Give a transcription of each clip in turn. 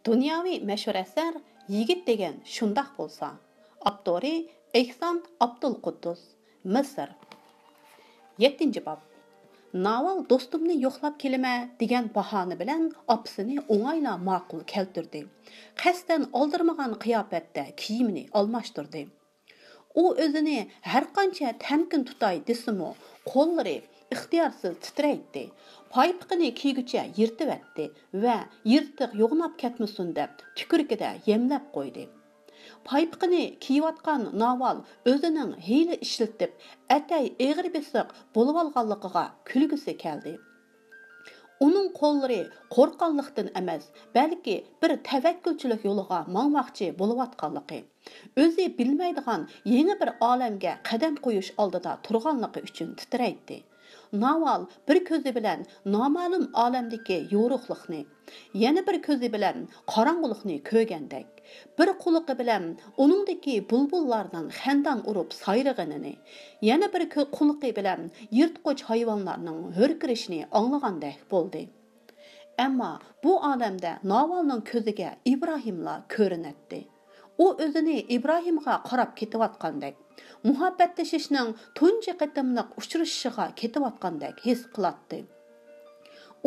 Dunyoviy mashhur asar Yigit degan shundoq bo'lsa. Avtori Ehson Abdulquddus, Misr. 7-bob. Naval do'stimni yo'qlab kelma degan bahona bilan opasini o'ng'ayla ma'qul keltirdi. Qasdan oldirmagan qiyofatda kiyimini almashtirdi. U o'zini har qancha tamkin tutay desimi, qo'llari ixtiyorsiz titraydi. Paypiqini kiygucha yirtibatdi va yirtiq yo'g'nab ketmasin deb tukurkida yemlab qo'ydi. Paypiqini kiyayotgan Naval o'zining hiyla ishlatib, atay eg'ir besiq bo'lib olganligiga kulgisi keldi. Uning qo'llari qo'rqqanlikdan emas, balki bir tavakkulchilik yo'liga mangmoqchi bo'layotganligi, o'zi bilmaydigan yangi bir olamga qadam qo'yish oldida turganligi uchun titraydi. Naval bir ko'zi bilan noma'lum olamdagi yo'riqlikni, yana bir ko'zi bilan qorong'ulikni ko'rgandek, bir quloqi bilan uningdagi bulbullardan xandan urib sayrag'anini, yana bir quloqi bilan yirtqich hayvonlarning hurkirishini anglagandek bo'ldi. Ammo bu olamda Navalning ko'ziga Ibrohimla ko'rinadi. U o'zini Ibrohimga qarab ketayotgandek, muhabbatlashishning tunji qatimliq uchrashishiga ketayotgandek his qiladi.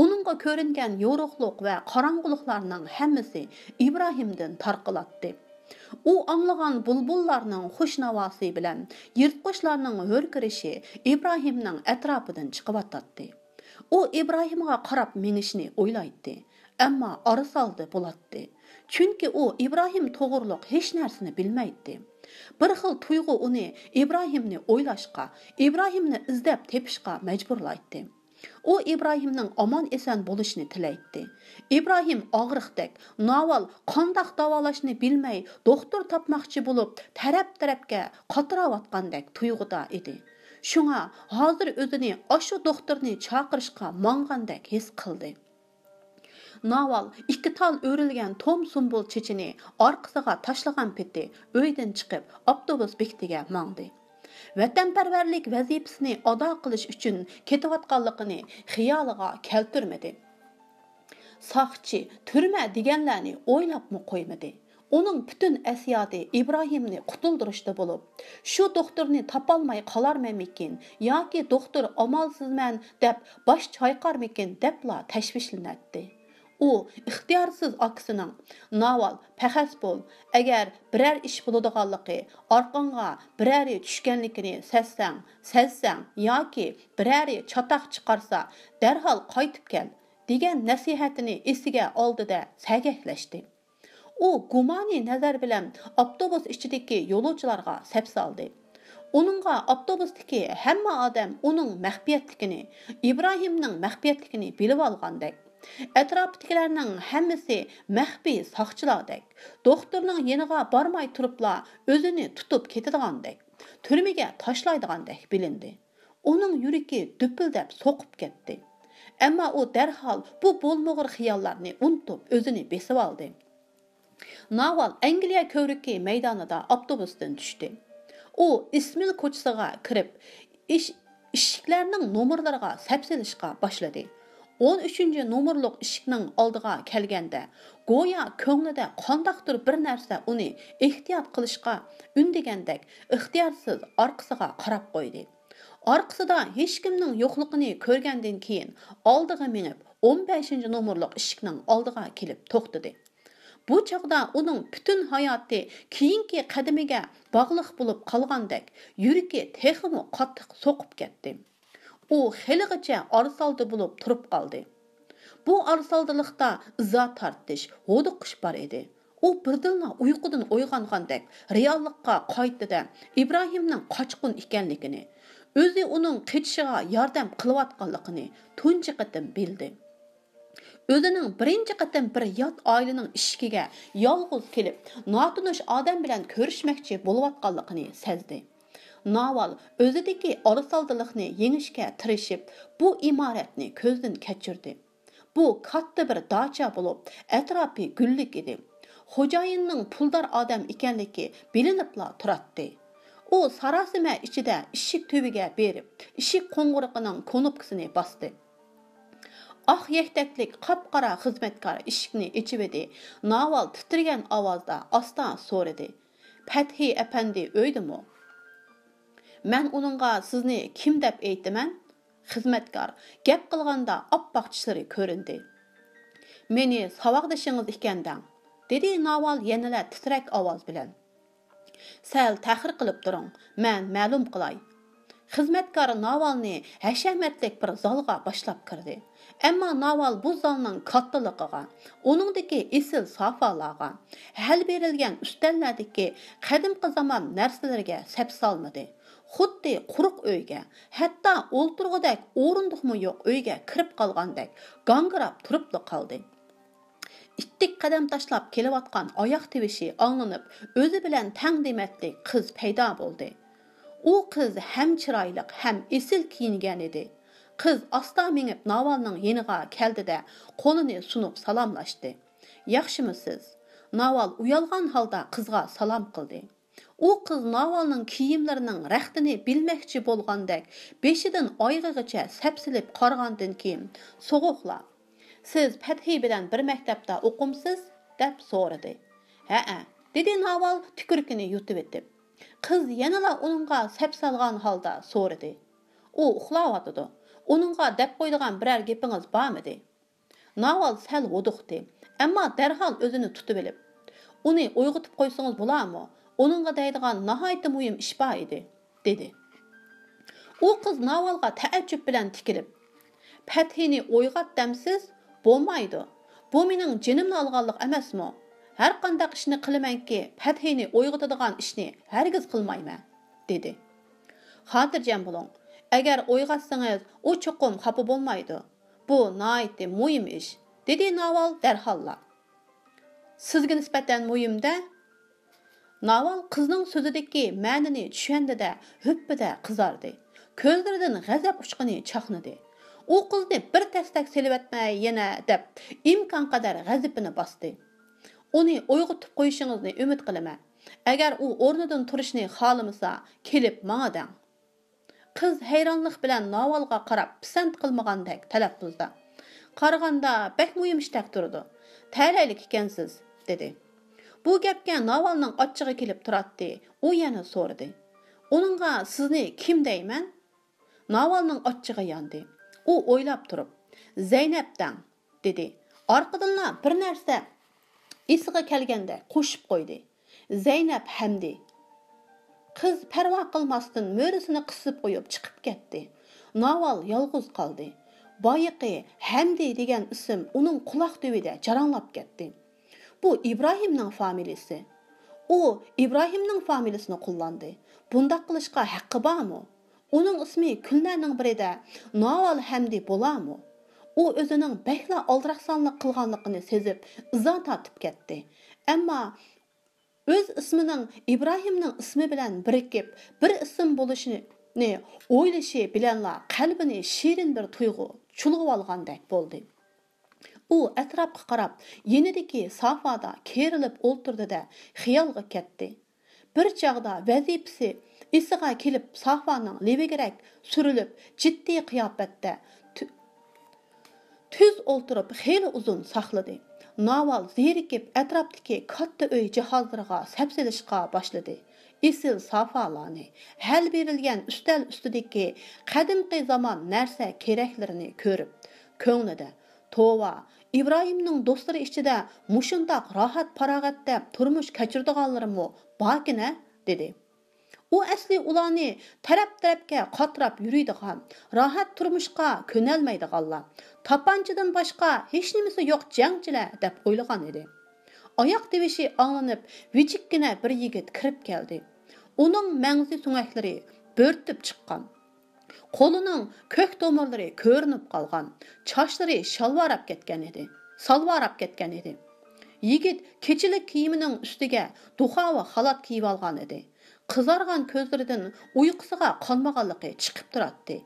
Uningga ko'ringan yo'riqlik va qorong'uliklarning hammasi Ibrohimdan tarqaladi. U anglagan bulbullarning xushnovosi bilan yirtqichlarning hurkirishi Ibrohimning atrofidan chiqyotdi. U Ibrohimga qarab minishni o'ylaydi, ammo arisaldi bo'ladi. Chunki u Ibrohim to'g'riliq hech narsani bilmaydi. Bir xil tuyg'u uni Ibrohimni o'ylashga, Ibrohimni izlab tepishga majburlaydi. U Ibrohimning omon eson bo'lishini tilaydi. Ibrohim og'riqdek, Naval qandoq davolashni bilmay, doktor topmoqchi bo'lib, taraf-tarafga qatirayotgandek tuyg'uda edi. Shunga hozir o'zini oshu doktorni chaqirishga mangandek his qildi. Naval ikki tal o'rilgan tom sumbul chechini orqasiga tashlagan peti uydan chiqib avtobus bekatiga mangdi. Vatanparvarlik vazifasini ado qilish uchun ketayotganligini xiyoliga keltirmadi. Soqchi, turma deganlarni o'ylabmi qo'ymadi. Uning butun asiyati Ibrohimni qutuldirishda bo'lib, shu doktorni topolmay qolarmanmikin yoki doktor amalsizman deb bosh chayqarmikin debla tashvishlanadi. U ixtiyorsiz akisining Naval paxas bo'l, agar biror ish bo'ladiganligi, orqangga birari tushganligini sezsang yoki birari chatoq chiqarsa, darhol qaytib kel degan nasihatini esiga oldida sagaklashdi. U gumoni nazar bilan avtobus ichidagi yo'lovchilarga sap soldi. Uningga avtobusdagi hamma odam uning maxfiyatligini, Ibrohimning maxfiyatligini bilib olgandek, atrofdagilarning hammasi maxfiy soqchilardek, doktorning yeniga bormay turibla o'zini tutib ketadigandek, turmaga tashlaydigandek bilindi. Uning yuragi dupildab so'qib ketdi. Ammo u darhol bu bo'lmag'ur xiyollarni unutib o'zini besib oldi. Naval Angliya ko'riki maydonida avtobusdan tushdi. U Ismil ko'chasiga kirib, eshiklarning nomerlariga sapsilishga boshladi. 13-nomerlik eshikning oldiga kelganda, go'yo ko'nglida qandaqdir bir narsa uni ehtiyot qilishga undagandek, ixtiyorsiz orqasiga qarab qo'ydi. Orqasida hech kimning yo'qligini ko'rgandan keyin oldiga minib, 15-nomerlik eshikning oldiga kelib to'xtadi. Bu chaqda uning butun hayoti keyingi qadamiga bog'liq bo'lib qolgandek, yuragi texmi qattiq so'qib ketdi. U xiligacha arsaldi bo'lib turib qoldi. Bu arsaldilikda izo tortish, hodiqish bor edi. U birdinla uyqudan uyg'ongandek reallikqa qaytdi-da Ibrohimning qochqin ekanligini, o'zi uning qechishiga yordam qilayotganligini tunji qatim bildi. O'zining birinchi qatim bir yot oilaning ishiga yolg'iz kelib, notanish odam bilan ko'rishmoqchi bo'layotganligini sezdi. Naval o'zidagi arisaldilikni yengishga tirishib, bu imoratni ko'zdan kechirdi. Bu katta bir dacha bo'lib, atrofi gullik edi. Xo'jayinning puldor odam ekanligi bilinibla turadi. U sarosima ichida eshik tubiga berib, eshik qo'ng'iriqining knopkasini bosdi. Ақ yekteklik qapqara xizmetkar eshikni ichib edi. Naval titrigan ovozda asta so'radi. Fathi apandi o'ydimi? Men uningga sizni kim deb aytaman? Xizmetkar gap qilganda oppoq tishlari ko'rindi. Meni savoqdishingiz ekandang, dedi Naval yanada titrak ovoz bilan. Sal ta'xir qilib turing, men ma'lum qilay. Xizmetkar Navalni hashamatlik bir zalga boshlab kirdi. Ammo Naval bu zalning kattaligiga, uningdagi esil sofalarga, hal berilgan ustallardagi qadimgi zamon narsalarga sap solmadi. Xuddi quruq uyga, hatto o'ltirg'idek o'rindiqmi yo'q uyga kirib qolgandek gangirab turibli qoldi. İttik qadam tashlab kelayotgan oyoq tivishi anglanib, o'zi bilan tang dematlik qiz paydo bo'ldi. U qiz ham chiroyli, ham esil kiyingan edi. Qiz asta minib Navalning yeniga keldi-da, qo'lini sunib salomlashdi. "Yaxshimisiz?" Naval uyalgan holda qizga salom qildi. U qiz Navalning kiyimlarining raqtini bilmoqchi bo'lgandek, beshidan oyog'igacha sapsilib qargandan keyin so'g'uqla "Siz Fathi bilan bir maktabda o'qimsiz?" deb so'radi. "Ha-a", dedi Naval tükürkini yutib etib. Qiz yanala uningga sap solgan holda so'radi. "U uxlayotdi. Uningga deb qo'ydigan biror gapingiz bormidi?" Naval sal vuduqdi, ammo darhol o'zini tutib olib, "Uni uyg'otib qo'ysangiz bo'larmi? Uningga deydigan nihoyat muhim ish bor edi", dedi. U qiz Navalga taajjub bilan tikilib, "Fathini uyg'ot demsiz? Bo'lmaydi. Bu mening jinimni olganlik emasmi? Har qanday ishni qilamanki, Fathini uyg'otadigan ishni hargiz qilmayman", dedi. "Xotirjam bo'ling. Agar uyg'otsangiz, u cho'qim xafa bo'lmaydi. Bu nihoyat muhim ish", dedi Naval darholla. "Sizga nisbatan muhimda?" Naval qizning so'zidagi ma'nini tushundida, hüppida qizardi. Ko'zlaridan g'azab uchqini chaqnadi. U qizni bir tastak selvatmay yana deb imkon qadar g'azabini bosdi. "Uni uyg'otib qo'yishingizni umid qilaman. Agar u o'rnidan turishni xohlamasa, kelib menga deng." Qiz hayronlik bilan Navalga qarab pisand qilmagandek talaffuzda, "Qaraganda bek muhim ishdak turdi. Taylaylik ekansiz", dedi. Bu gapga Navalning ochchig'i kelib turadi. U yana so'radi. "Uningga sizni kim deyman?" Navalning ochchig'i yondi. U o'ylab turib, "Zaynabdan", dedi. Orqadan bir narsa esiga kelganda qo'shib qo'ydi. "Zaynab Hamdi." Qiz parvo qilmasdan mo'risini qisib qo'yib chiqib ketdi. Naval yolg'iz qoldi. Boyiqi Hamdi degan ism uning quloq tubida jaranglab ketdi. Bu İbrahimning familiyasi. U İbrahimning familiyasini qo'llandi. Bundaq qilishga haqqi bormi? Uning ismi kunlarning birida Naval Hamdi bo'larmi? U o'zining bekla oldiraqsonlik qilganligini sezib, izo tortib ketdi. Ammo o'z ismining İbrahimning ismi bilan birikib, bir ism bo'lishini o'ylashi bilanla qalbini shirin bir tuyg'u chulg'ib olgandek bo'ldi. U atrofga qarab, yenidagi sofada kerilib o'ltirdi-da, xiyolga ketdi. Bir chog'da vazifasi esiga kelib, sofaning levigirak surilib, jiddiy qiyofatda tuz o'ltirib, xeyli uzun saqladi. Naval zerikib atrofdagi katta uy jihozlariga sapsilishga boshladi. Esil sofalarni, hal berilgan ustal ustidagi qadimgi zamon narsa keraklarini ko'rib, ko'nglida "Tova, İbrahimning do'stlari ichida mushundoq rohat farog'atda turmush kechirdiganlarimi borkina", dedi. U asli ularni taraf-tarafga qatrab yuriydigan, rohat turmushga ko'nalmaydiganlar, tapanchadan boshqa hech nimasi yo'q jangchilar deb o'ylagan edi. Oyoq tivishi anglanib, vichikkina bir yigit kirib keldi. Uning mangzi so'ngaklari bo'rtib chiqqan. Qo'lining ko'k tomirlari ko'rinib qolgan, chochlari shalvarab ketgan edi. Yigit kechilik kiyimining ustiga duha va xalat kiyib olgan edi. Qizargan ko'zlaridan uyqusiga qolmaganligi chiqib turadi.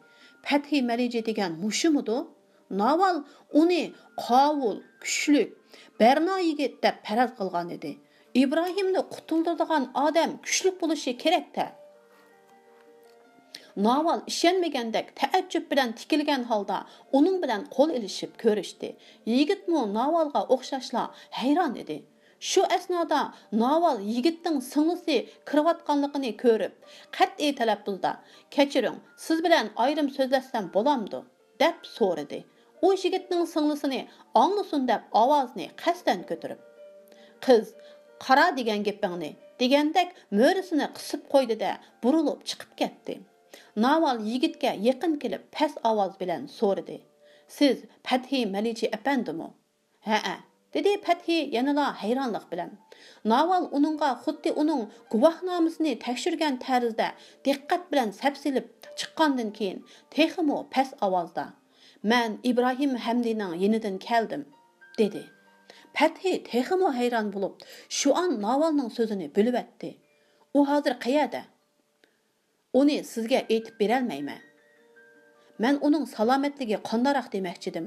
Fathi Mariji degan mushumudu? Naval uni qovul, kuchlik, barno yigit deb faraz qilgan edi. İbrahimni qutuldiradigan odam kuchlik bo'lishi kerak-da. Naval ishonmagandek taajjub bilan tikilgan holda uning bilan qo'l ilishib ko'rishdi. Yigitmi Navalga o'xshashla hayron edi. Shu asnoda Naval yigitning singlisi kirayotganligini ko'rib, qat'iy talaffuzda "Kechiring, siz bilan ayrim so'zlashsam bo'lamdi?" deb so'radi. U yigitning singlisini anglasin deb ovozini qasdan ko'tarib, "Qiz, qara degan gapingni" degandek mo'risini qisib qo'ydi-da, burilib chiqib ketdi. Naval yigitga yaqin kelib past ovoz bilan so'radi: "Siz Fathi Maliji apandimi?" "Ha-a", dedi Fathi yanada hayronlik bilan. Naval uningga xuddi uning guvohnomasini tekshirgan tarzda diqqat bilan sapsilib chiqqandan keyin texmo past ovozda: "Men Ibrohim Hamdining yenidan keldim", dedi. Fathi texmo hayron bo'lib, shu an Navalning so'zini bo'lib etdi. "U hozir qayerda?" "Uni sizga aytib berolmayman. Men uning salomatligi qandaroq demoqchidim.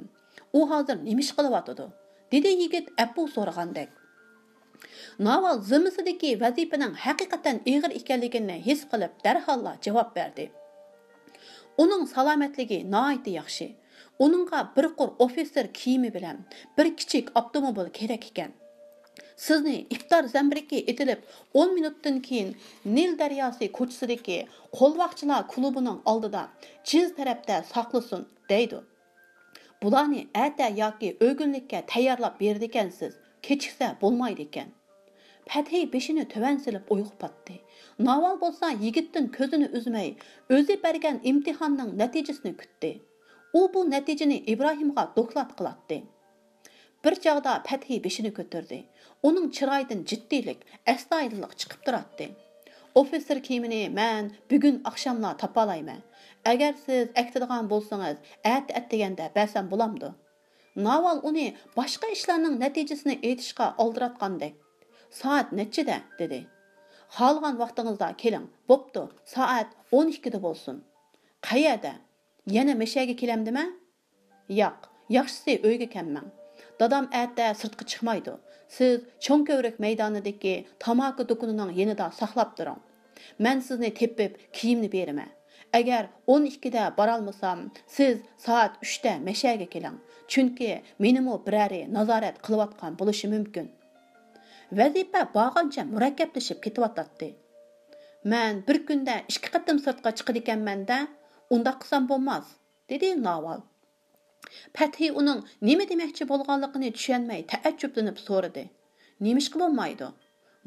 U hozir nima ish qilyotidi?" dedi yigit apu so'ragandek. Naval zimmisidagi vazifaning haqiqatan og'ir ekanligini his qilib darhol javob berdi. Uning salomatligi nihoyatda yaxshi. Uningga bir qur ofitser kiyimi bilan bir kichik avtomobil kerak ekan. Sizni iftor zambriki etilib 10 minutdan keyin Nil daryosi ko'chasidagi qo'lvaqchilar klubining oldida jiz tarafda saqlasin, deydi. Bularni ata yoki o'gunlikka tayyorlab berdi ekansiz, kechiksa bo'lmaydi ekan. Fathi beshini tuvan silib uyg'otdi. Naval bo'lsa yigitdan ko'zini uzmay, o'zi bergan imtihonning natijasini kutdi. U bu natijani Ibrohimga doklad qiladi. Bir chog'da Fathi beshini ko'tardi. Uning chiroyidan jiddiylik, astoydillik chiqib turadi. "Ofitser kiyimini men bugun oqshomla topalayman. Agar siz aytadigan bo'lsangiz, at deganda bersam bo'lamdi." Naval uni boshqa ishlarning natijasini aytishga oldiratgandek: "Soat nechida?" dedi. "Xohlagan vaqtingizda keling. Bo'pti, soat 12 da bo'lsin." "Qayerda? Yana meshaga kelamdimi?" "Yo'q, yaxshisi uyga kelmang. Dadam atda sirtqa chiqmaydi. Siz Cho'nko'vrak maydonidagi tamaki do'konining yanida saqlab turing. Men sizni tepib kiyimni beraman. Agar 12 da borolmasam, siz soat 3 da meshaga keling. Chunki menimi birari nazorat qilayotgan bo'lishi mumkin." Vazifa bag'ancha murakkablashib ketyapti. "Men bir kunda 2 qatim sirtqa chiqadi ekanman-da, unda qilsam bo'lmas", dedi Naval. Fathi uning nima demoqchi bo'lganligini tushunmay taajjublanib so'radi. "Nima ish bo'lmaydi?"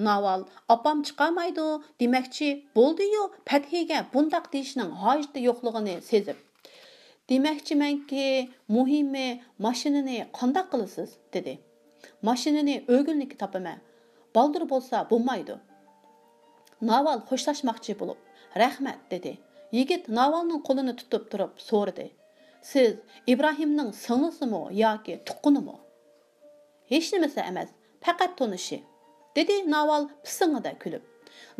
Naval "Opam chiqamaydi" demoqchi bo'ldi-yu, Fathiga bundaq deyishning hojati yo'qligini sezib, "Demoqchimanki, muhimi mashinani qanday qilasiz?" dedi. "Mashinani o'g'ilniki topaman. Baldur bo'lsa bo'lmaydi." Naval xo'shlashmoqchi bo'lib, "Rahmat", dedi. Yigit Navalning qo'lini tutib turib so'radi: "Siz Ibrohimning singlisimi yoki tuqqunimi?" "Hech nimasi emas, faqat tonishi", dedi Naval pisingida kulib.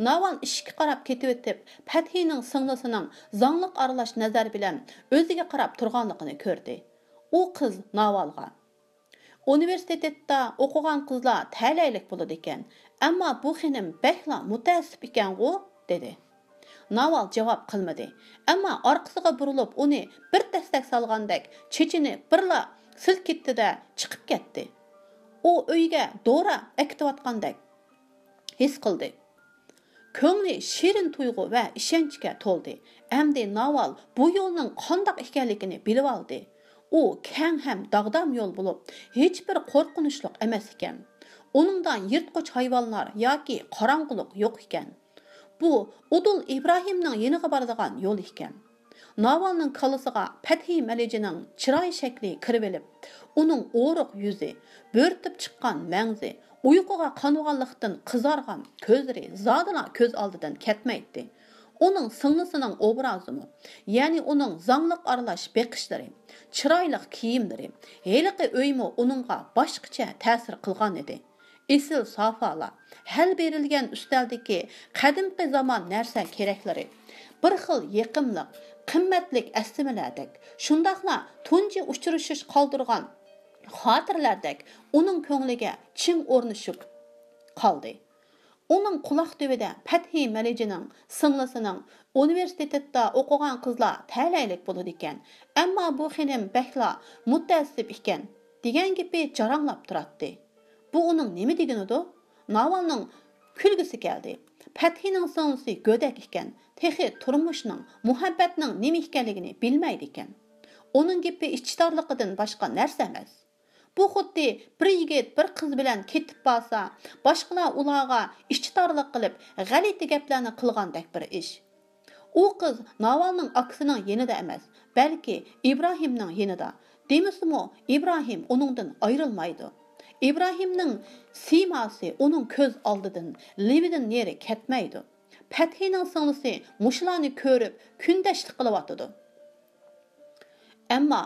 Naval ishga qarab ketib o'tib, Fathining singlisining zangliq aralash nazar bilan o'ziga qarab turganligini ko'rdi. U qiz Navalga: "Universitetda o'qigan qizlar talaylik bo'ladi ekan, ammo bu xinim bakla mutassib ekan-ku", dedi. Naval javob qilmadi, ammo orqasiga burilib uni bir dastak solgandek chechini birla silkitdi-da chiqib ketdi. U uyga Dora aktivotgandek his qildi. Ko'ngli shirin tuyg'u va ishonchga to'ldi. Endi Naval bu yo'lning qandoq ekanligini bilib oldi. U keng ham dag'dam yo'l bo'lib, hech bir qo'rqinchliq emas ekan. Uningdan yirtqich hayvonlar yoki qorong'ulik yo'q ekan. Bu Udul Ibrohimning yeniga boradigan yo'l ekan. Navalning kalisiga Fathi Malijining chiroy shakli kirib olib, uning o'riq yuzi, bo'rtib chiqqan mangzi, uyquga qanvanlikdan qizargan ko'zlari zodina ko'z oldidan ketmaydi. Uning singlisining obrazimi, ya'ni uning zangliq aralash beqishlari, chiroyli kiyimlari, heliqi uymi uningga boshqacha ta'sir qilgan edi. Esil sofalar, hal berilgan ustaldagi qadimgi zamon narsa keraklari, bir xil yiqimliq, qimmatlik aslimalardek, shundaqla tunji uchrashish qoldirgan xotirlardek uning ko'ngliga ching o'rnashib qoldi. Оның құлақ төбеде Пәтхи Мәлежінің сіңлісінің университетте оқыған қызлар тәләйлік болады екен. Әмма bu xenim бәкла мутәссіп екен деген гепі жараңлап тұратты. Bu оның неме дегені? Navalның күлгісі келді. Пәтхиның сіңлісі gödək екен. Texi turmuşның, muhabbətning неме екенligini bilməydi ekan. Onun gepi içtarlıqıdan başqa нәрсе emas. Bu xuddi bir yigit bir qiz bilan ketib borsa, boshqalar ularga ishchitorlik qilib, g'alati gaplarni qilgandek bir ish. U qiz Navalning aksining yenida emas, balki Ibrohimning yenida. Demisimi, Ibrohim uningdan ayrilmaydi. Ibrohimning siymasi uning ko'z oldidan, levidan neri ketmaydi. Pəthining singlisi mushlarni ko'rib, kundashlik qilyotdi. Ammo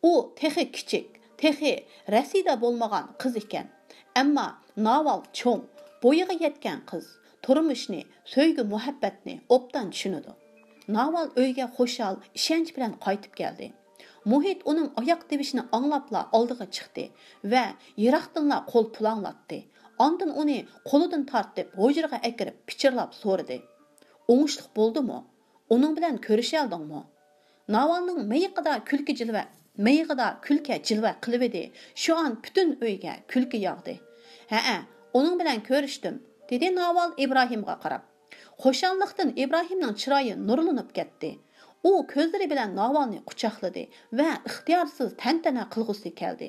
u texi kichik, texi rasida bo'lmagan qiz ekan. Ammo Naval cho'ng, bo'yiga yetgan qiz, turmushni, so'ygi muhabbatni obdan tushunadi. Naval uyga xo'shal, ishonch bilan qaytib keldi. Muhit uning oyoq tebishini anglabla oldiga chiqdi va yiroqdanla qo'l pulanglatdi. Ondan uni qo'lidan tortib, hujraga akirib, pichirlab so'radi. O'ngishliq bo'ldimi? Uning bilan ko'risha oldingmi? Navalning miyig'ida kulka jilva qilib edi. Shu an butun uyga kulki yog'di. Ha, uning bilan ko'rishdim, dedi Naval Ibrohimga qarab. Xo'shallikdan Ibrohimning chiroyi nurlanib ketdi. U ko'zlari bilan Navalni quchoqladi va ixtiyorsiz tantana qilg'usi keldi.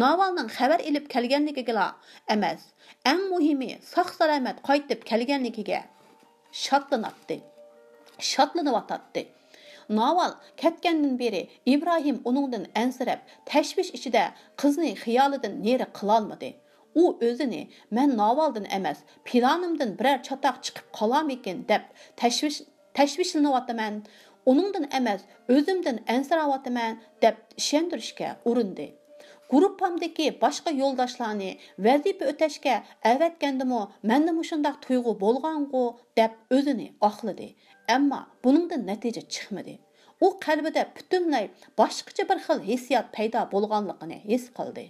Navalning xabar ilib kelganligiga emas, eng muhimi sog'-salomat qaytib kelganligiga shotlanatdi. Naval ketgandan beri Ibrohim uningdan ansirab, tashvish ichida qizni xiyolidan neri qilolmadi. U o'zini men Navaldan emas, planimdan biror chatoq chiqib qolarmikin deb tashvishlanyapman. Uningdan emas, o'zimdan ansirayapman deb ishontirishga urindi. Gruppamdagi boshqa yo'ldoshlarni vazifa o'tashga avatgandimi, menda mushundaq tuyg'u bo'lgan-ku deb o'zini oqladi. Ammo buningdan natija chiqmadi. U qalbida butunlay boshqacha bir xil hissiyot paydo bo'lganligini his qildi.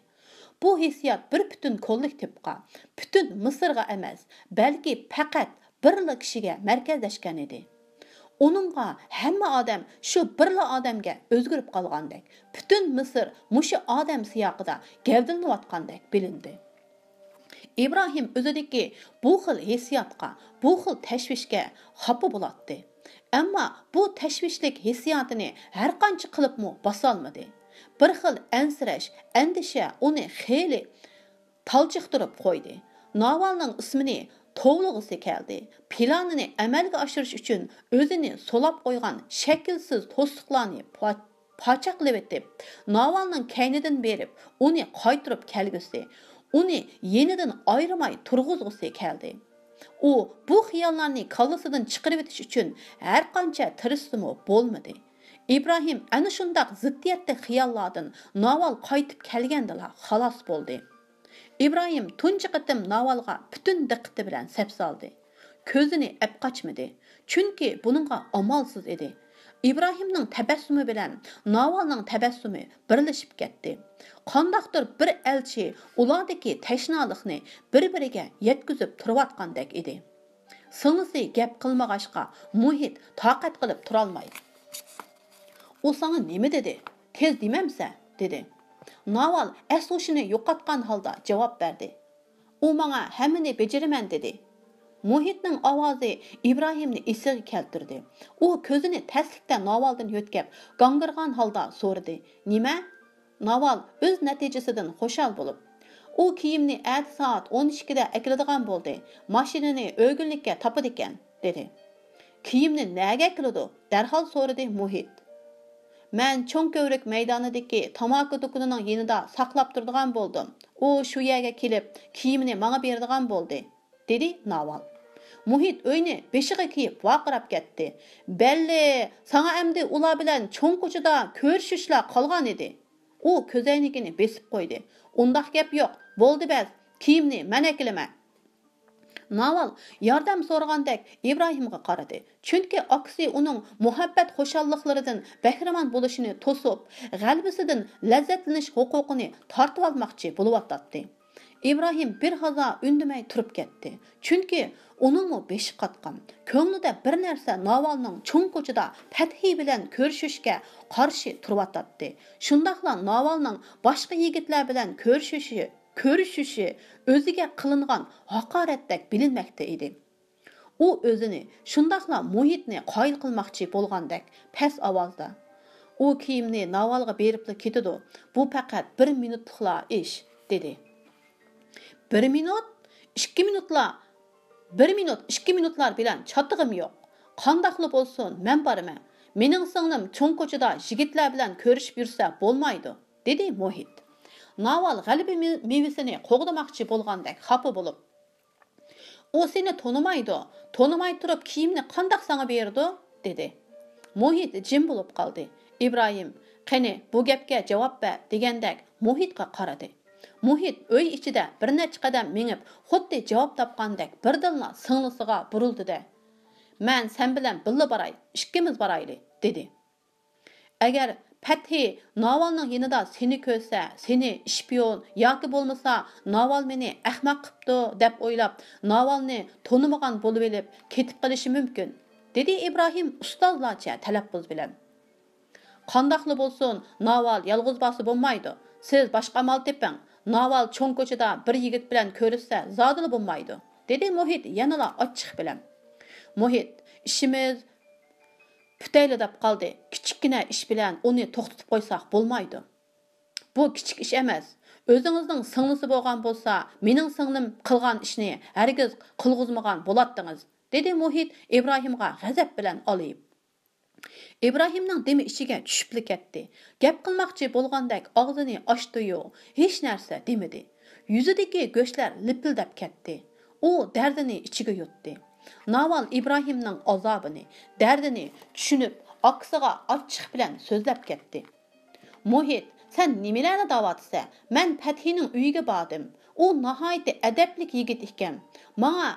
Bu hissiyot bir butun kollektivga, butun Misrga emas, balki faqat birla kishiga markazlashgan edi. Onunğa hamma odam shu birla odamga o'zgarib qolgandek, butun Misr mushu odam siyoqida gavdalanayotgandek bilindi. Ibrohim o'zidagi bu xil hissiyotga, bu xil tashvishga xafa bo'ladi. Ammo bu tashvishlik hissiyotini har qancha qilibmi bosolmadi. Bir xil ansirash, andisha uni xeyli talchiqtirib qo'ydi. Navalning ismini tovlug'isi keldi. Planini amalga oshirish uchun o'zini solab qo'ygan shaklsiz to'siqlarni pochaqlab etib, Navalning kaynidan berib, uni qaytirib kelgusi, uni yenidan ayirmay turg'izg'isi keldi. U bu xiyollarni kallasidan chiqarib etish uchun har qancha tirishsimi bo'lmadi. Ibrohim ana shundaq ziddiyatli xiyollardan Naval qaytib kelgandala xalos bo'ldi. İbrahim tunji qitim Navalga bütün diqqati bilan sap soldi. Ko'zini ap qochmadi, chunki buningga amalsiz edi. İbrahimning tabassumi bilan Navalning tabassumi birlashib ketdi. Qandaqdir bir elchi ulardagi tashnolikni bir-biriga yetkazib turayotgandek edi. Singlisi gap qilmag'ashqa Muhit toqat qilib turolmaydi. U sana nima dedi? Tez demamsa, dedi. Naval əsluşini yo'qotgan holda javob berdi. U menga hammani bejiraman dedi. Muhitning ovozi Ibrohimni esiga keltirdi. U ko'zini taslikda Navaldan yo'tkab, gangirgan holda so'radi. Nima? Naval o'z natijasidan xushal bo'lib, u kiyimni soat 12 da akiladigan bo'ldi. Mashinani o'g'illikka topadi ekan, dedi. Kiyimni nega akiladi? Darhol so'radi Muhit. Men Cho'nko'vrik maydonidagi tamaki do'konining yonida saqlab turadigan bo'ldim. U shu yerga kelib, kiyimini menga beradigan bo'ldi, dedi Naval. Muhit o'yni beshiga kiyib vaqirab ketdi. Belli, sana endi ular bilan cho'ng ko'chada ko'rishishlar qolgan edi. U ko'zoynigini besib qo'ydi. Undaq gap yo'q. Bo'ldi bas, kiyimni men akilaman. Naval yordam so'ragandek Ibrohimga qaradi. Chunki aksi uning muhabbat xo'shalliklaridan bahramand bo'lishini to'sib, g'albisidan lazzatlanish huquqini tortib olmoqchi bo'layotdi. İbrahim bir haza ündümey turib ketdi. Chunki uningmi beshi qatqan. Ko'nglida bir narsa Navalning cho'ng ko'chada Fathi bilan ko'rishishga qarshi turib-atdi. Shundaqla Navalning boshqa yigitlar bilan ko'rishishi o'ziga qilingan haqoratdek bilinmoqda edi. U o'zini shundaqla muhitni qoyil qilmoqchi bo'lgandek past ovozda: "U kiyimni Navalga berib ketadi. Bu faqat 1 minutlikla ish", dedi. 1 minut, 2 minutlar, 1 minut, 2 minutlar bilan çatığım yo'q. Qandaqlı bo'lsin, men borman. Mening singlim cho'ng ko'chada yigitlar bilan ko'rishib yursa bo'lmaydi, dedi Muhit. Naval g'alaba mevasini qo'g'damoqchi bo'lgandek xafa bo'lib: "O seni tonimaydi. Tonimay turib kiyimni qandaq sana berdi?" dedi. Muhit jim bo'lib qoldi. İbrahim, "Qani, bu gapga javob ber", degandek Muhitga qaradi. Muhit uy ichida bir necha qadam mengib, xuddi javob topgandek birdinla singlisiga burildi-da: "Men sen bilan birga boray, ikkimiz borayli", dedi. Agar Fathi Navalning yanida seni ko'rsa, seni ishpiyon yoki bo'lmasa Naval meni ahmoq qilibdi deb o'ylab, Navalni tonimagan bo'lib olib ketib qolishi mumkin, dedi İbrahim ustozlarcha talaffuz bilan. "Qandaqli bo'lsin, Naval yolg'iz bosi bo'lmaydi. Siz boshqa amal teping. Naval cho'ng ko'chada bir yigit bilan ko'rishsa, zodili bo'lmaydi", dedi Muhit yanala ochiq bilan. Muhit, "Ishimiz putayli deb qoldi. Kichikgina ish bilan uni to'xtatib qo'ysak bo'lmaydi." "Bu kichik ish emas. O'zingizning singlisi bo'lgan bo'lsa, mening singlim qilgan ishni hargiz qilg'izmagan bo'lardingiz", dedi Muhit İbrahimga g'azab bilan olib. İbrahimning demi ichiga tushib ketdi. Gap qilmoqchi bo'lgandek og'zini ochdi-yu, hech narsa demadi. Yuzidagi go'shtlar lipildab ketdi. U dardini ichiga yutdi. Naval İbrahimning azobini, dardini tushunib, oqsiga ochiq bilan so'zlab ketdi. "Muhit, sen nimalarni da'vatsa? Men Fathining uyiga bordim. U nihoyatda adablik yigit ekan. Menga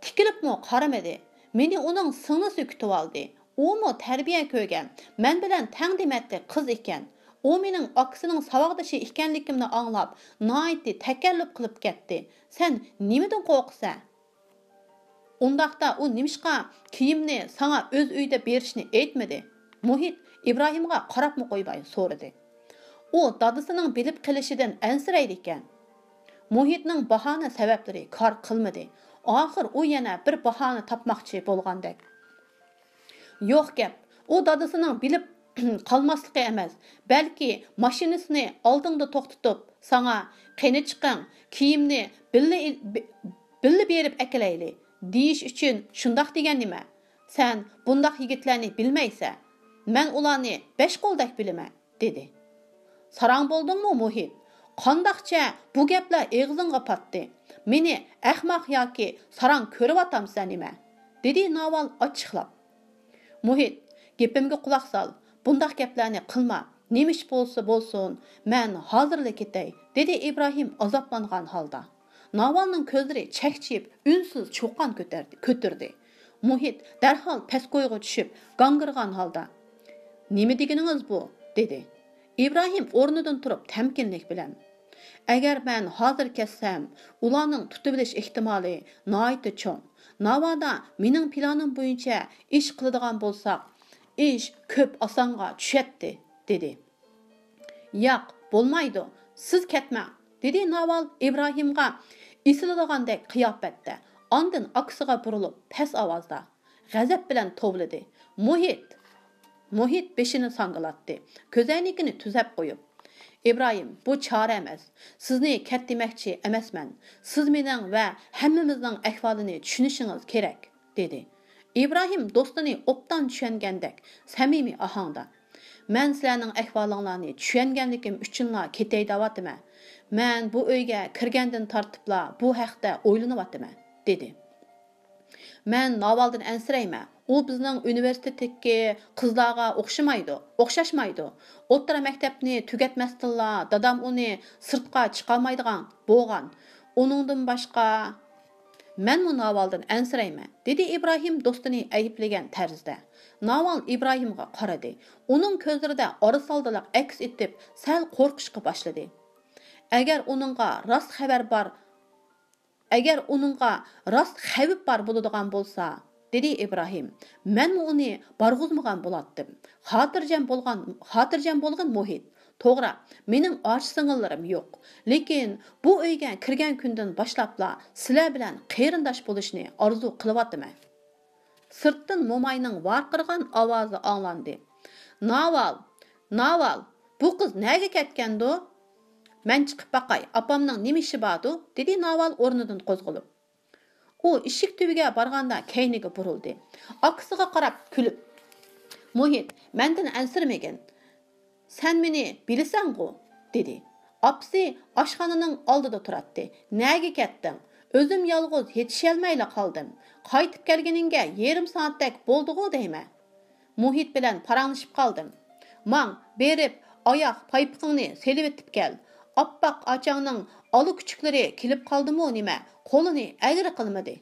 tikilibmi qaramadi. Meni uning singlisi kutib oldi. Umu tarbiya ko'rgan. Men bilan tang dematli qiz ekan. U mening oqsining saboqdashi ekanligimni anglab, nihoyatda takalluf qilib ketdi. Sen nimadan qo'rqsan? Undaqda u nimishqa kiyimni sana o'z uyida berishni aytmadi?" Muhit İbrahimga qarabmi qo'ybay so'radi. U dadisining bilib qilishidan ansiraydi ekan. Muhitning bahona sabablari kor qilmadi. Oxir u yana bir bahona topmoqchi bo'lgandek: "Yo'q gap. U dadisining bilib qolmasligi emas, balki mashinasini oldingda to'xtatib, sana "Qani chiqing, kiyimni billa berib akalayli" deyish uchun shundoq degan nima? Sen bundaq yigitlarni bilmaysan. Men ularni 5 qo'ldak bilaman", dedi. "Sarang bo'ldingmi Muhit? Qandaqcha bu gaplar og'zingga patdi? Meni ahmoq yoki sarang ko'riyotamsan nima?" dedi Naval ochiqlab. "Muhit, gapimga quloq sol. Bundaq gaplarni qilma. Nemish bo'lsa bo'lsin, men hozirla ketay", dedi İbrahim azoblangan holda. Navalning ko'zlari chakchib, unsiz cho'qon ko'tirdi. Muhit darhol pastgo'yga tushib, gangirgan holda: "Nima deganingiz bu?" dedi. İbrahim o'rnidan turib tamkinlik bilan: "Agar men hozir ketsam, ularning tutib olish ehtimoli nihoyatda cho'ng. Navoda mening planim bo'yicha ish qiladigan bo'lsak, ish ko'p osonga tushadi", dedi. "Yo'q, bo'lmaydi. Siz ketmang", dedi Naval İbrahimga isiladigandak qiyofatda. Ondan aksiga burilib, past ovozda g'azab bilan tovladi: "Muhit!" Muhit beshini sangilatdi. Ko'zaynikini tuzab qo'yib: "İbrahim, bu chora emas. Sizni ket demoqchi emasman. Siz mening va hammamizning ahvolini tushunishingiz kerak", dedi. İbrahim do'stini obdan tushungandek samimiy ohangda: "Men sizlarning ahvolinglarni tushunganligim uchunla ketay deyapman. Men bu uyga kirgandan tortibla bu haqda o'ylanyapman", dedi. "Men Navaldan ansirayman. U bizning universitetdagi qizlarga o'xshashmaydi. O'rta maktabni tugatmasdilla dadam uni sirtqa chiqolmaydigan bo'lgan. Uningdan boshqa men Navaldan ansirayman", dedi İbrahim do'stini ayiblagan tarzda. Naval İbrahimga qaradi. Uning ko'zlarida orisaldiliq aks etib, sal qo'rqishga boshladi. Agar uningga rost xabar bor agar uningga rost xavf bor bo'ladigan bo'lsa, dedi İbrahim, men uni barg'uzmagan bo'latdim. Xotirjam bo'lgan muhit. To'g'ri, mening och sing'illarim yo'q, lekin bu uyga kirgan kundan boshlabla sizlar bilan qarindosh bo'lishni orzu qilyapman. Sirtdan mo'mayning varqirgan ovozi anglandi. Naval, bu qiz nega ketgandi? Men chiqib baqay, opamning nima ishi bordi? Dedi Naval o'rnidan qo'zg'alib. U eshik tubiga borganda keyniga burildi. Akisiga qarab kulib, "Muhit, mendan ansirmagin. Sen meni bilasan-ku?" dedi. Apsi oshxonaning oldida turardi. "Nega ketding? O'zim yolg'iz yetisholmayla qoldim. Qaytib kelganingga yarim soatdek bo'ldi-ku deyman. Muhit bilan paranglashib qoldim. Mang, berib oyoq paypiqingni selib etib kel. Oppoq ochangning olı kuchuklari kelib qoldimi nima? Qo'lini agri qilmadi."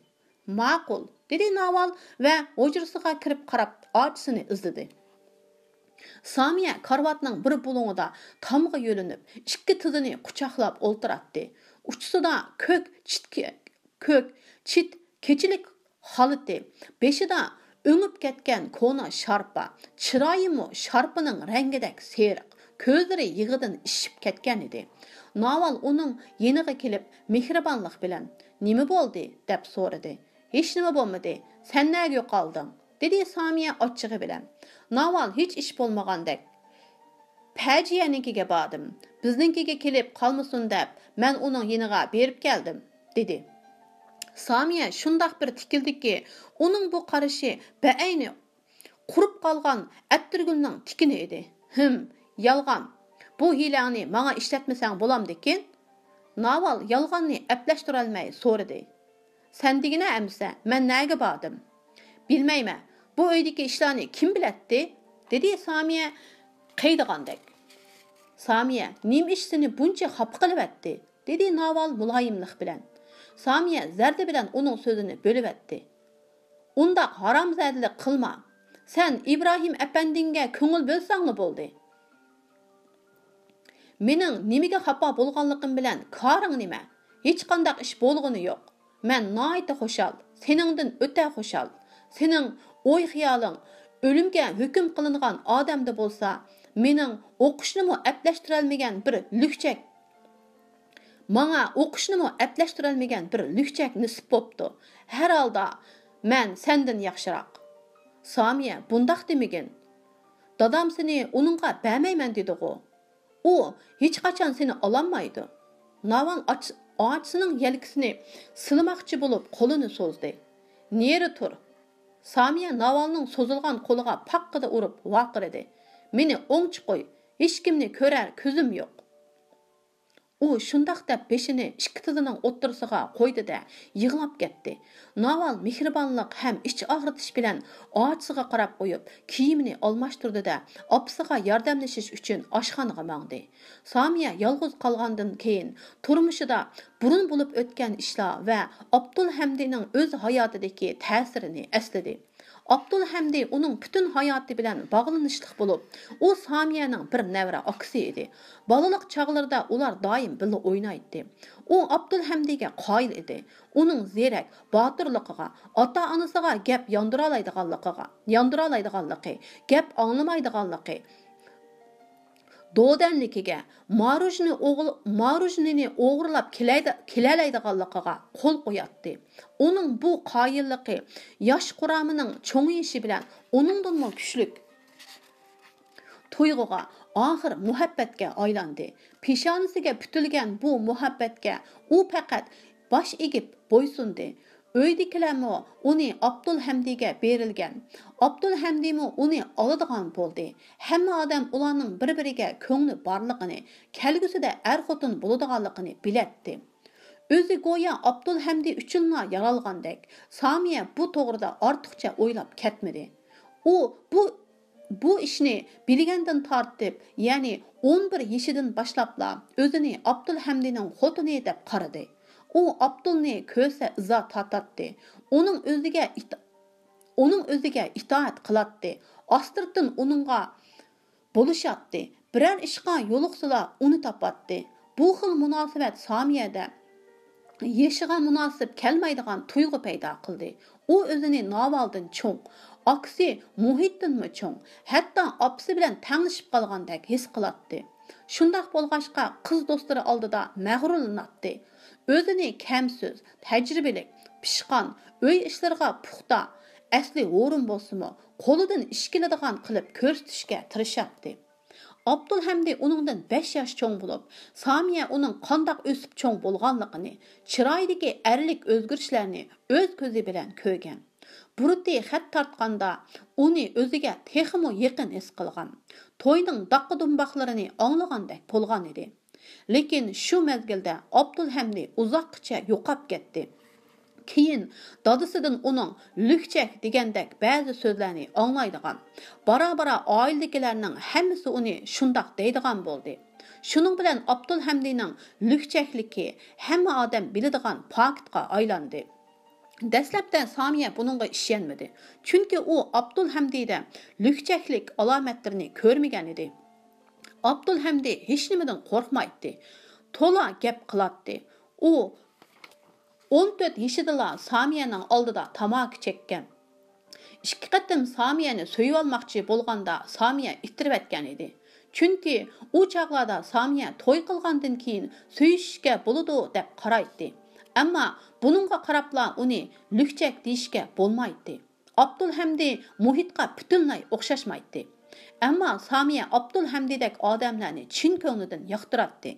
"Ma'qul", dedi Naval va hujrasiga kirib qarab ochisini izladi. Samiya karvatning bir bulungida tomga yo'linib, ikki tizini quchoqlab o'ltiratdi. Uchsida ko'k chit kechilik xoliti, beshida o'ngib ketgan kona sharpa, chiroyimi sharpining rangidek seriq, ko'zlari yig'idan ishib ketgan edi. Naval uning yeniga kelib mehribonlik bilan "Nima bo'ldi?" deb so'radi. "Hech nima bo'lmadi. Sen nega yo'qolding?" dedi Samiya ochchig'i bilan. Naval hech ish bo'lmagandek "Pajiyanikiga bordim. Bizninkiga kelib qolmasin deb, men uning yeniga berib keldim", dedi. Samiya shundoq bir tikildiki, uning bu qarashi beayni qurib qolgan attirgulning tikini edi. Yolg'on. Bu hilangni menga ishlatmasang bo'lamdikin?" Naval yolg'onni aplashtirib olmay so'radi. "Sen degina amsa, men nega bordim?" "Bilmayman. Bu uydagi ishlarni kim bilatdi?" dedi Samiya qiydigandek. "Samiya, nima ish seni buncha xafa qilyapti?" dedi Naval muloyimlik bilan. Samiya zarda bilan uning so'zini bo'lib etdi. "Undaq haromzadalik qilma. Sen İbrahim apandingga ko'ngil bo'lsangmi bo'ldi. Mening nimaga xafa bo'lganligim bilan koring nima? Hech qanday ish bo'lg'ini yo'q. Men noyta xushal, seningdan o'ta xushal. Sening o'y xiyoling o'limga hukm qilingan odamda bo'lsa, mening o'qishnimi aplashtirolmagan bir lukchak nisib bo'pti. Har holda men sendan yaxshiroq." "Samiya, bundaq demagin. Dadam seni uningga bermayman dedi-ku. U hech qachon seni ololmaydi." Naval ochisining yelkasini silmoqchi bo'lib qo'lini so'zdi. "Neri tur." Samiya Navalning so'zilgan qo'liga paqqida urib vaqirdi. "Meni o'ngchi qo'y. Hech kimni ko'rar ko'zim yo'q." U shundoq deb beshini ikki tizining o'ttirisiga qo'ydi-da, yig'lab ketdi. Naval mehribonlik ham ich og'ritish bilan ochisiga qarab qo'yib, kiyimini almashtirdi-da, opasiga yordamlashish uchun oshxonaga mangdi. Samiya yolg'iz qolgandan keyin turmushida burun bo'lib o'tgan ishlar va Abdulhamdining o'z hayotidagi ta'sirini esladi. Abdulhamdi uning butun hayoti bilan bog'lanishliq bo'lib, u Samiyaning bir nevra akisi edi. Balalik chog'larida ular doim birga o'ynaydi. U Abdulhamdiga qoyil edi. Uning zerak, botirligiga, ota-onasiga gap yondira gap anglamaydiganligi, do'danligiga, marujnini o'g'irlab kelalaydiganligiga qo'l qo'yatdi. Uning bu qoyilligi yosh quramining cho'ngiyishi bilan uningdanmi kuchlik tuyg'uga, oxir muhabbatga aylandi. Peshonasiga putilgan bu muhabbatga u faqat bosh egib bo'ysundi. Uydagilarmi uni Abdulhamdiga berilgan. Abdulhamdimi uni oladigan bo'ldi. Hamma odam ularning bir-biriga ko'ngli borligini, kelgusida er-xotin bo'ladiganligini bilatdi. O'zi go'yo Abdulhamdi uchunla yaralgandek, Samiya bu to'g'rida ortiqcha o'ylab ketmadi. U bu ishni bilgandan tortib, ya'ni 11 yoshidan boshlabla o'zini Abdulhamdining xotini deb qaradi. U Abdulni ko'sa izo tortatdi. Uning o'ziga itoat qilatdi. Ostirdan uningga bo'lishatdi. Biror ishga yo'liqsila uni topatdi. Bu xil munosabat Samiyada yeshiga munosib kelmaydigan tuyg'u paydo qildi. U o'zini Navaldan cho'ng, aksi muhitdinmi cho'ng, hatto opsi bilan tanglashib qolgandek his qiladi. Shundoq bo'lg'achqa qiz do'stlari oldida mag'rurlanadi. O'zini kamsiz, tajribali, pishqon, uy ishlariga puxta, asli o'rin bo'lsa-mu, qo'lidan ish keladigan qilib ko'rsatishga tirishadi. Abdulhamdi uningdan 5 yosh cho'ng bo'lib, Samiya uning qandoq o'sib cho'ng bo'lganligini, chiroydagi erlik o'zgarishlarni o'z ko'zi bilan ko'rgan. Buruti xat tortganda uni o'ziga texmo yaqin his qilgan. To'yning daqqa dumboqlarini anglagandek bo'lgan edi. Lekin shu mezgilda Abdulhamdi uzoqcha yo'qab ketdi. Keyin dadisidan uning lükçek degandek ba'zi so'zlarni anglaydigan. Bara-bara oiladagilarning hammasi uni shundoq deydigan bo'ldi. Shuning bilan Abdulhamdining lükçekligi hamma odam biladigan faktga aylandi. Dastlabda Samiya buningga ishonmadi. Chunki u Abdulhamdida lükçeklik alomatlarini ko'rmagan edi. Abdulhamdi hech nimadan qo'rqmaydi. To'la gap qiladi. U 14 yaşıdala Samiyaning oldida tamaki chekkan. Ikki qatim Samiyani so'yib olmoqchi bo'lganda Samiya ittirib etgan edi. Chunki u chaqlarda Samiya to'y qilgandan keyin so'yishga bo'ladi deb qaraydi. Ammo buningga qarabla uni lükçek deyishga bo'lmaydi. Abdulhamdi muhitga butunlay o'xshashmaydi. Ammo Samiya Abdulhamdidek odamlarni chin ko'nglidan yoqtiradi.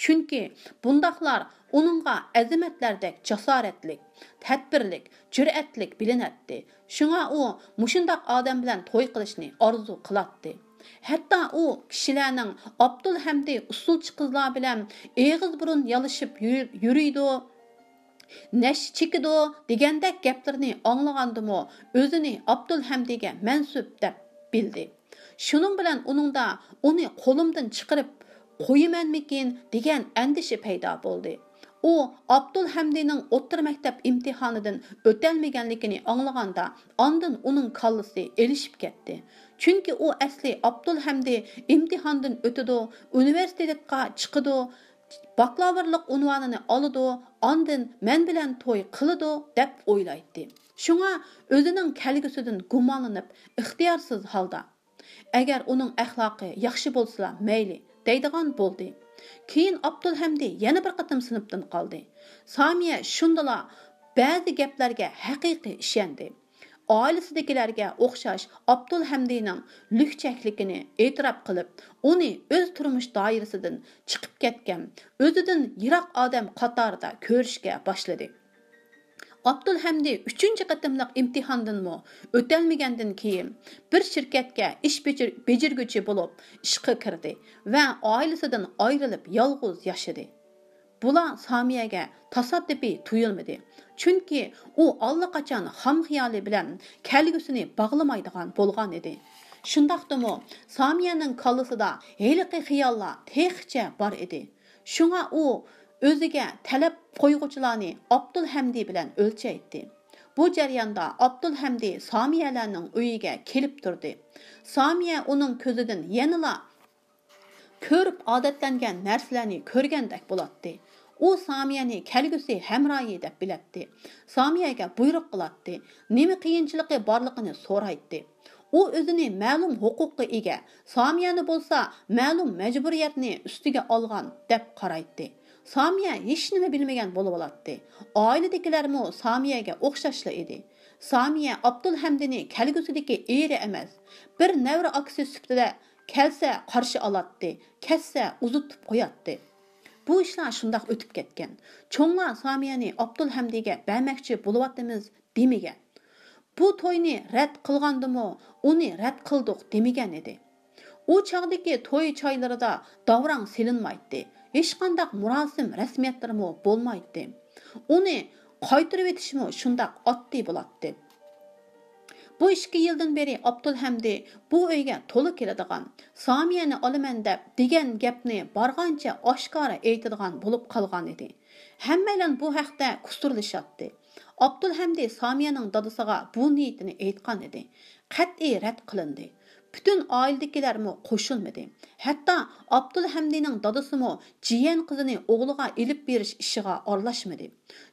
Chunki bundaqlar uningga azimatlardek jasoratlik, tadbirlik, jur'atlik bilinadi. Shunga u mushundaq odam bilan to'y qilishni orzu qiladi. Hatto u kishilarning Abdulhamdi usulchi qizlar bilan eg'iz burun yalishib yuriydi, nash chekido degandek gaplarni anglagandimi, o'zini Abdulhamdiga mansub deb bildi. Shuning bilan uningda uni qo'limdan chiqarib qo'yimanmikin degan andishi paydo bo'ldi. U Abdulhamdining o'rta maktab imtihonidan o'talmaganligini anglaganda, ondan uning kallasi elishib ketdi. Chunki u asli Abdulhamdi imtihondan o'tadi, universitetga chiqadi, bakalavrlik unvonini oladi, ondan men bilan to'y qiladi deb o'ylaydi. Shunga o'zining kelgusidan gumonlanib, ixtiyorsiz holda agar uning axloqi yaxshi bo'lsa, mayli deydigan bo'ldi. Keyin Abdulhamdi yana bir qatim sinfdan qoldi. Samiya shundala ba'zi gaplarga haqiqiy ishondi. Oilasidagilarga o'xshash Abdulhamdining lükçekligini e'tirof qilib, uni o'z turmush doirasidan chiqib ketgan, o'zidan yiroq odam qatorida ko'rishga boshladi. Abdulhamdi 3-qatimliq imtihondanmi o'talmagandan keyin bir shirkatga ish bejirguchi bo'lib ishga kirdi va oilasidan ayrilib yolg'iz yashadi. Bular Samiyaga tasaddufiy tuyulmadi. Chunki u allaqachon ham xiyoli bilan kelgusini bog'lamaydigan bo'lgan edi. Shundaqdimi, Samiyaning kallasida heliqi xiyollar texcha bor edi. Shunga u o'ziga talab qo'yg'uchilarni Abdulhamdi bilan o'lchaydi. Bu jarayonda Abdulhamdi Samiyalarning uyiga kelib turdi. Samiya uning ko'zidan yanala ko'rib odatlangan narsalarni ko'rgandek bo'ladi. U Samiyani kelgusi hamroyi deb biladi. Samiyaga buyruq qiladi. Nima qiyinchiligi borligini so'raydi. U o'zini ma'lum huquqqa ega, Samiyani bo'lsa ma'lum majburiyatni ustiga olgan deb qaraydi. Samiya hech nima bilmagan bo'lib oladi. Oiladagilarmi Samiyaga o'xshashli edi. Samiya Abdulhamdini kelgusidagi eri emas, bir navra aksi sifatida kelsa qarshi oladi, ketsa uzutib qo'yadi. Bu ishlar shundoq o'tib ketgan. Cho'nglar Samiyani Abdulhamdiga bermoqchi bo'lyapmiz demagan. Bu to'yni rad qilgandimi, uni rad qildik demagan edi. U chog'dagi to'y choylarida davrang silinmaydi. Hech qanday murosim rasmiyatlarimi bo'lmaydi. Uni qaytirib etishmi shundoq oddiy bo'ladi. Bu 2 yildan beri Abdulhamdi bu uyga to'liq keladigan, Samiyani olaman deb degan gapni borgancha oshkora aytadigan bo'lib qolgan edi. Hammalar bu haqda kusturlashadi. Abdulhamdi Samiyaning dadasiga bu niyatini aytgan edi. Qat'iy rad qilindi. Bütün ailedekilermi qo'shilmadi. Hatto Abdulhamdining dadasimi jiyan qizini o'g'liga ilib berish ishiga aralashmadi.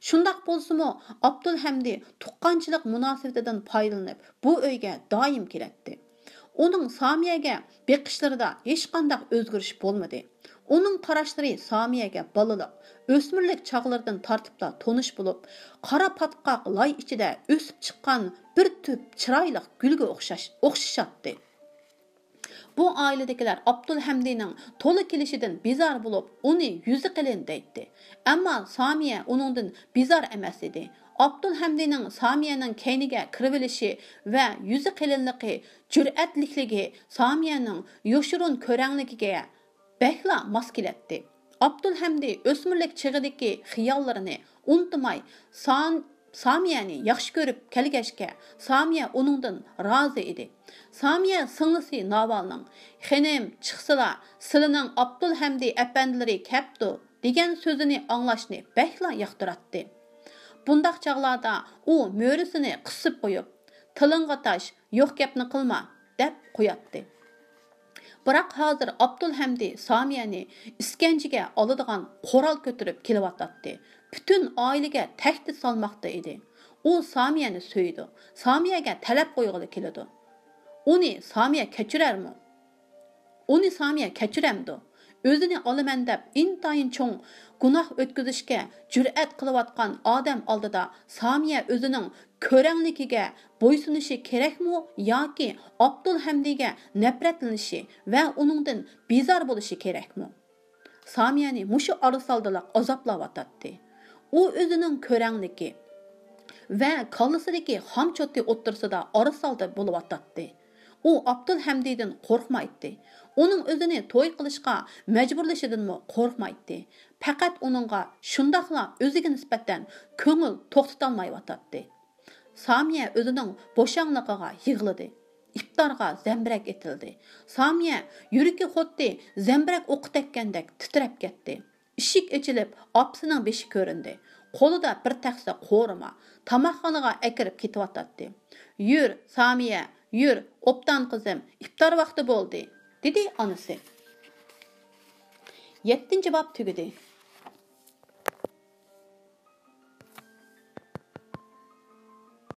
Shundoq bo'lsa-mu, Abdulhamdi tuqqanchilik munosabatidan foydalanib, bu uyga doim keladi. Uning Samiyaga beqishlarida hech qanday o'zgarish bo'lmadi. Uning qarashlari Samiyaga balaliq, o'smirlik chog'laridan tortibda tonish bo'lib, qora patqoq loy ichida o'sib chiqqan bir tup chiroyli gulga o'xshashatdi. Bu ailedekiler Abdulhamdining to'la kelishidan bezor bo'lib, uni yuzi qilin deydi. Ammo Samiya uningdan bezor emas edi. Abdulhamdining Samiyaning keyniga kirilishi va yuzi qilinligi, jur'atlikligi Samiyaning yoshurun ko'rangligiga behla mos keladi. Abdulhamdi o'smirlik chig'idagi xiyollarini unutmay, Samiyani yaxshi ko'rib kelgashga Samiya uningdan rozi edi. Samiya singlisi Navalning "Xenim chiqsila, sizlarning Abdulhamdi apandilari kaptu" degan so'zini anglashni behla yoqtiratdi. Bundaq chaqlarda u mo'risini qisib qo'yib, "Tilingga tash, yo'q gapni qilma" deb qo'yatdi. Biroq hozir Abdulhamdi Samiyani iskanjiga oladigan qo'ral ko'tarib kelyapti. Bütün ailega tahdid solmoqda edi. U Samiyani so'ydi. Samiyaga talab qo'yg'ili keladi. Uni Samiya kechirarmi? Uni Samiya kechiramdi. O'zini olaman deb intayin cho'ng gunoh o'tkazishga jur'at qilayotgan odam oldida Samiya o'zining ko'rangligiga bo'ysunishi kerakmi yoki Abdulhamdiga nafratlanishi va uningdan bezor bo'lishi kerakmi? Samiyani mushu arisaldilar azoblayotdi. U o'zining ko'rangligi va qallasidagi xomchotli o'ttirsida arisalda bo'layotdi. U Abdulhamdidan qo'rqmaydi. Uning o'zini to'y qilishga majburlashidanmi qo'rqmaydi. Faqat uningga shundoqla o'ziga nisbatan ko'ngil to'xtatolmayotdi. Samiya o'zining bo'shangligiga yig'ladi. İftarga zembrek etildi. Samiya yuragi xuddi zembrek o'qi tekkandek titrab ketdi. Ishik ochilib, opsining beshi ko'rindi. Qo'lida bir taxsa qo'rima tamoqxonaga akirib ketyotdi. "Yur, Samiya, yur, obdan qizim, iftar vaqti bo'ldi", dedi onasi. 7-bob tugadi.